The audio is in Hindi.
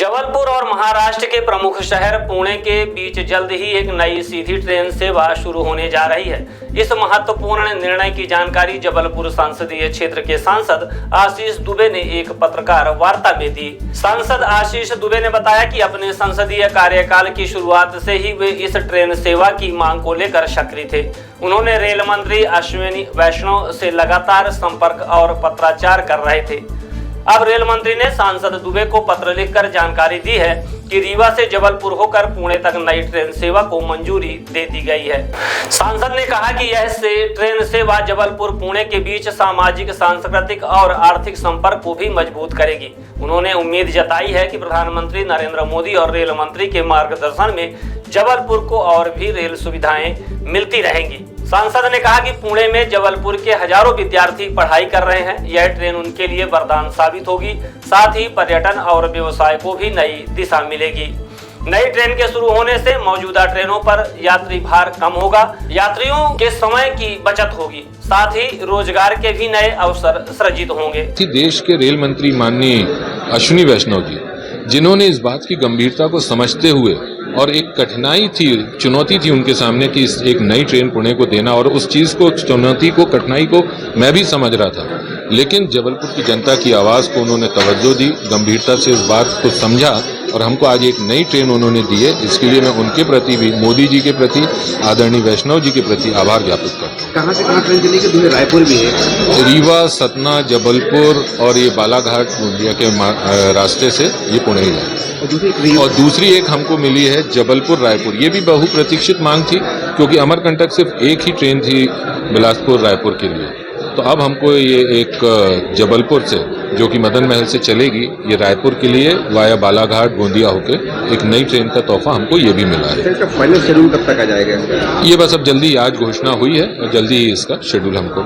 जबलपुर और महाराष्ट्र के प्रमुख शहर पुणे के बीच जल्द ही एक नई सीधी ट्रेन सेवा शुरू होने जा रही है। इस महत्वपूर्ण निर्णय की जानकारी जबलपुर संसदीय क्षेत्र के सांसद आशीष दुबे ने एक पत्रकार वार्ता में दी। सांसद आशीष दुबे ने बताया कि अपने संसदीय कार्यकाल की शुरुआत से ही वे इस ट्रेन सेवा की मांग को लेकर सक्रिय थे। उन्होंने रेल मंत्री अश्विनी वैष्णव से लगातार संपर्क और पत्राचार कर रहे थे। अब रेल मंत्री ने सांसद दुबे को पत्र लिखकर जानकारी दी है कि रीवा से जबलपुर होकर पुणे तक नई ट्रेन सेवा को मंजूरी दे दी गई है। सांसद ने कहा कि यह ट्रेन सेवा जबलपुर पुणे के बीच सामाजिक, सांस्कृतिक और आर्थिक संपर्क को भी मजबूत करेगी। उन्होंने उम्मीद जताई है कि प्रधानमंत्री नरेंद्र मोदी और रेल मंत्री के मार्गदर्शन में जबलपुर को और भी रेल सुविधाएं मिलती रहेंगी। सांसद ने कहा कि पुणे में जबलपुर के हजारों विद्यार्थी पढ़ाई कर रहे हैं। यह ट्रेन उनके लिए वरदान साबित होगी। साथ ही पर्यटन और व्यवसाय को भी नई दिशा मिलेगी। नई ट्रेन के शुरू होने से मौजूदा ट्रेनों पर यात्री भार कम होगा, यात्रियों के समय की बचत होगी, साथ ही रोजगार के भी नए अवसर सृजित होंगे। देश के रेल मंत्री माननीय अश्विनी वैष्णव जी, जिन्होंने इस बात की गंभीरता को समझते हुए और एक कठिनाई थी, चुनौती थी उनके सामने कि एक नई ट्रेन पुणे को देना, और उस चीज को, चुनौती को, कठिनाई को मैं भी समझ रहा था, लेकिन जबलपुर की जनता की आवाज को उन्होंने तवज्जो दी, गंभीरता से इस बात को समझा और हमको आज एक नई ट्रेन उन्होंने दी है। इसके लिए मैं उनके प्रति भी, मोदी जी के प्रति, आदरणीय वैष्णव जी के प्रति आभार ज्ञापित करता हूँ। कहाँ से कहाँ ट्रेन चलेगी? दूसरे रायपुर भी है, रीवा, सतना, जबलपुर और ये बालाघाट गोंदिया के रास्ते से ये पुणे जाएगा। और दूसरी एक हमको मिली है जबलपुर रायपुर। ये भी बहुप्रतीक्षित मांग थी, क्योंकि अमरकंटक सिर्फ एक ही ट्रेन थी बिलासपुर रायपुर के लिए। तो अब हमको ये एक जबलपुर से, जो कि मदन महल से चलेगी, ये रायपुर के लिए वाया बालाघाट गोंदिया होके एक नई ट्रेन का तोहफा हमको ये भी मिला है। इसका फाइनल शेड्यूल कब तक आ जाएगा? ये बस अब जल्दी आज घोषणा हुई है और जल्दी ही इसका शेड्यूल हमको